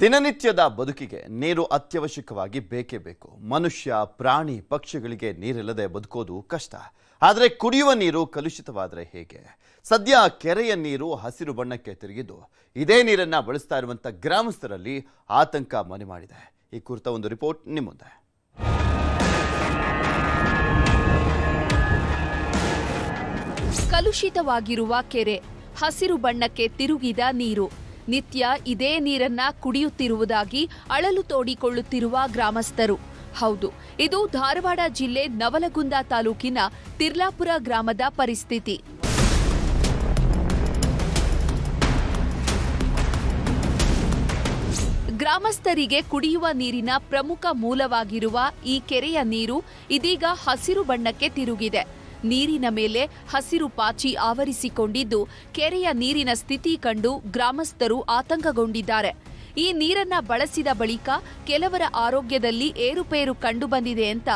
ದಿನನಿತ್ಯದ ಬದುಕಿಗೆ ನೀರು ಅತ್ಯವಶ್ಯಕವಾಗಿ ಬೇಕೇ ಬೇಕು. ಮನುಷ್ಯ, ಪ್ರಾಣಿ, ಪಕ್ಷಿಗಳಿಗೆ ನೀರಿಲ್ಲದೆ ಬದುಕೋದು ಕಷ್ಟ. ಆದರೆ ಕುಡಿಯುವ ನೀರು ಕಲುಷಿತವಾದರೆ ಹೇಗೆ? ಸದ್ಯ ಕೆರೆಯ ನೀರು ಹಸಿರು ಬಣ್ಣಕ್ಕೆ ತಿರುಗಿದ್ದು ಇದೇ ನೀರನ್ನ ಬಳಸ್ತಾ ಇರುವಂತ ಗ್ರಾಮಸ್ಥರಲ್ಲಿ ಆತಂಕ ಮನೆ ಮಾಡಿದೆ. ಈ ಕುರಿತ ಒಂದು ರಿಪೋರ್ಟ್ ನಿಮ್ಮ ಮುಂದೆ. ಕಲುಷಿತವಾಗಿರುವ ಕೆರೆ, ಹಸಿರು ಬಣ್ಣಕ್ಕೆ ತಿರುಗಿದ ನೀರು, ನಿತ್ಯ ಇದೇ ನೀರನ್ನ ಕುಡಿಯುತ್ತಿರುವುದಾಗಿ ಅಳಲು ತೋಡಿಕೊಳ್ಳುತ್ತಿರುವ ಗ್ರಾಮಸ್ಥರು. ಹೌದು, ಇದು ಧಾರವಾಡ ಜಿಲ್ಲೆ ನವಲಗುಂದ ತಾಲೂಕಿನ ತಿರ್ಲಾಪುರ ಗ್ರಾಮದ ಪರಿಸ್ಥಿತಿ. ಗ್ರಾಮಸ್ಥರಿಗೆ ಕುಡಿಯುವ ನೀರಿನ ಪ್ರಮುಖ ಮೂಲವಾಗಿರುವ ಈ ಕೆರೆಯ ನೀರು ಇದೀಗ ಹಸಿರು ಬಣ್ಣಕ್ಕೆ ತಿರುಗಿದೆ. ನೀರಿನ ಮೇಲೆ ಹಸಿರು ಪಾಚಿ ಆವರಿಸಿಕೊಂಡಿದ್ದು ಕೆರೆಯ ನೀರಿನ ಸ್ಥಿತಿ ಕಂಡು ಗ್ರಾಮಸ್ಥರು ಆತಂಕಗೊಂಡಿದ್ದಾರೆ. ಈ ನೀರನ್ನ ಬಳಸಿದ ಬಳಿಕ ಕೆಲವರ ಆರೋಗ್ಯದಲ್ಲಿ ಏರುಪೇರು ಕಂಡುಬಂದಿದೆ ಅಂತ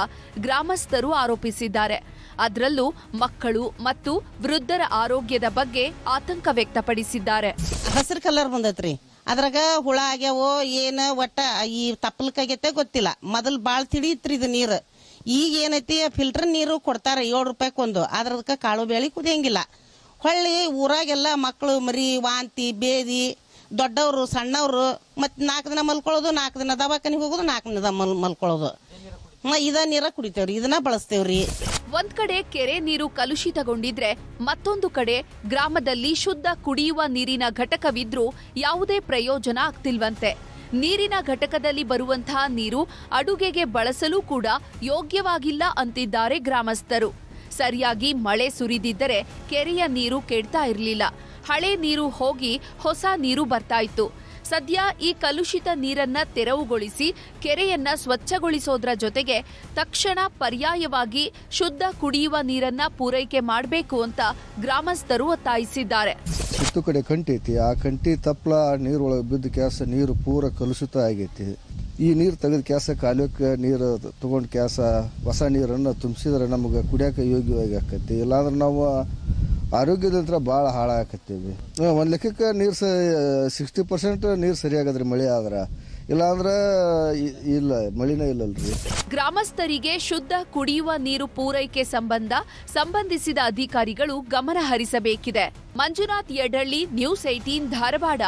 ಗ್ರಾಮಸ್ಥರು ಆರೋಪಿಸಿದ್ದಾರೆ. ಅದರಲ್ಲೂ ಮಕ್ಕಳು ಮತ್ತು ವೃದ್ಧರ ಆರೋಗ್ಯದ ಬಗ್ಗೆ ಆತಂಕ ವ್ಯಕ್ತಪಡಿಸಿದ್ದಾರೆ. ಹಸಿರು ಕಲರ್ ಬಂದೈತ್ರಿ, ಅದ್ರಾಗ ಹುಳ ಆಗ್ಯಾವೋ ಏನ, ಒಟ್ಟ ಈ ತಪ್ಪಲಕ್ಕಾಗೈತೆ ಗೊತ್ತಿಲ್ಲ. ಮೊದಲು ಬಾಳ ತಿಳಿಯಿತ್ರಿ ಇದು ನೀರು. ಈಗ ಏನೈತಿ, ಫಿಲ್ಟರ್ ನೀರು ಕೊಡ್ತಾರ 7 ರೂಪಾಯಿಗೊಂದು. ಅದ್ರದಕ್ಕೆ ಕಾಳು ಬೇಳಿ ಕುದಿಯಂಗಿಲ್ಲ. ಹೊಳ್ಳಿ ಊರಾಗೆಲ್ಲ ಮಕ್ಕಳು ಮರಿ ವಾಂತಿ ಬೇದಿ, ದೊಡ್ಡವರು ಸಣ್ಣವರು, ಮತ್ತೆ 4 ದಿನ ಮಲ್ಕೊಳ್ಳೋದು, 4 ದಿನ ದವಾಖಾನಿಗೆ ಹೋಗೋದು, 4 ದಿನ ಮಲ್ಕೊಳ್ಳೋದು. ಇದ ನೀರ ಕುಡಿತೇವ್ರಿ, ಇದನ್ನ ಬಳಸ್ತೇವ್ರಿ. ಒಂದ್ ಕಡೆ ಕೆರೆ ನೀರು ಕಲುಷಿತಗೊಂಡಿದ್ರೆ ಮತ್ತೊಂದು ಕಡೆ ಗ್ರಾಮದಲ್ಲಿ ಶುದ್ಧ ಕುಡಿಯುವ ನೀರಿನ ಘಟಕವಿದ್ರೂ ಯಾವುದೇ ಪ್ರಯೋಜನ ಆಗ್ತಿಲ್ವಂತೆ. ನೀರಿನ ಘಟಕದಲ್ಲಿ ಬರುವಂತಹ ನೀರು ಅಡುಗೆಗೆ ಬಳಸಲು ಕೂಡ ಯೋಗ್ಯವಾಗಿಲ್ಲ ಅಂತಿದ್ದಾರೆ ಗ್ರಾಮಸ್ಥರು. ಸರಿಯಾಗಿ ಮಳೆ ಸುರಿದಿದ್ದರೆ ಕೆರೆಯ ನೀರು ಕೆಡ್ತಾ ಇರಲಿಲ್ಲ. ಹಳೆ ನೀರು ಹೋಗಿ ಹೊಸ ನೀರು ಬರ್ತಾ ಇತ್ತು. ಸದ್ಯ ಈ ಕಲುಷಿತ ನೀರನ್ನ ತೆರವುಗೊಳಿಸಿ ಕೆರೆಯನ್ನ ಸ್ವಚ್ಛಗೊಳಿಸೋದ್ರ ಜೊತೆಗೆ ತಕ್ಷಣ ಪರ್ಯಾಯವಾಗಿ ಶುದ್ಧ ಕುಡಿಯುವ ನೀರನ್ನ ಪೂರೈಕೆ ಮಾಡಬೇಕು ಅಂತ ಗ್ರಾಮಸ್ಥರು ಒತ್ತಾಯಿಸಿದ್ದಾರೆ. ಸುತ್ತು ಕಡೆ ಕಂಟಿ ಐತಿ, ಆ ಕಂಟಿ ತಪ್ಪಲ ನೀರೊಳಗೆ ಬಿದ್ದ ಕ್ಯಾಸ ನೀರು ಪೂರ ಕಲುಷಿತ ಆಗೈತಿ. ಈ ನೀರು ತೆಗೆದ ಕ್ಯಾಸ ಕಾಲುವೆಕ್ಕೆ ನೀರು ತಗೊಂಡು ಕ್ಯಾಸ ಹೊಸ ನೀರನ್ನು ತುಂಬಿಸಿದ್ರೆ ನಮಗೆ ಕುಡಿಯೋಕೆ ಯೋಗ್ಯವಾಗಿ ಆಕತಿ. ಇಲ್ಲಾಂದ್ರೆ ನಾವು ಆರೋಗ್ಯದಂತ್ರ ಭಾಳ ಹಾಳಾಕತ್ತೀವಿ. ಒಂದು ಲೆಕ್ಕಕ್ಕೆ ನೀರು 60% ನೀರು ಸರಿಯಾಗದ್ರಿ ಮಳೆ ಆದ್ರೆ. ಇಲ್ಲಾಂದ್ರೆ ಇಲ್ಲ, ಮಳಿನೇ ಇಲ್ಲಲ್ರಿ. ಗ್ರಾಮಸ್ಥರಿಗೆ ಶುದ್ಧ ಕುಡಿಯುವ ನೀರು ಪೂರೈಕೆ ಸಂಬಂಧಿಸಿದ ಅಧಿಕಾರಿಗಳು ಗಮನ ಹರಿಸಬೇಕಿದೆ. ಮಂಜುನಾಥ್ ಯಡಳ್ಳಿ, ನ್ಯೂಸ್ 18 ಧಾರವಾಡ.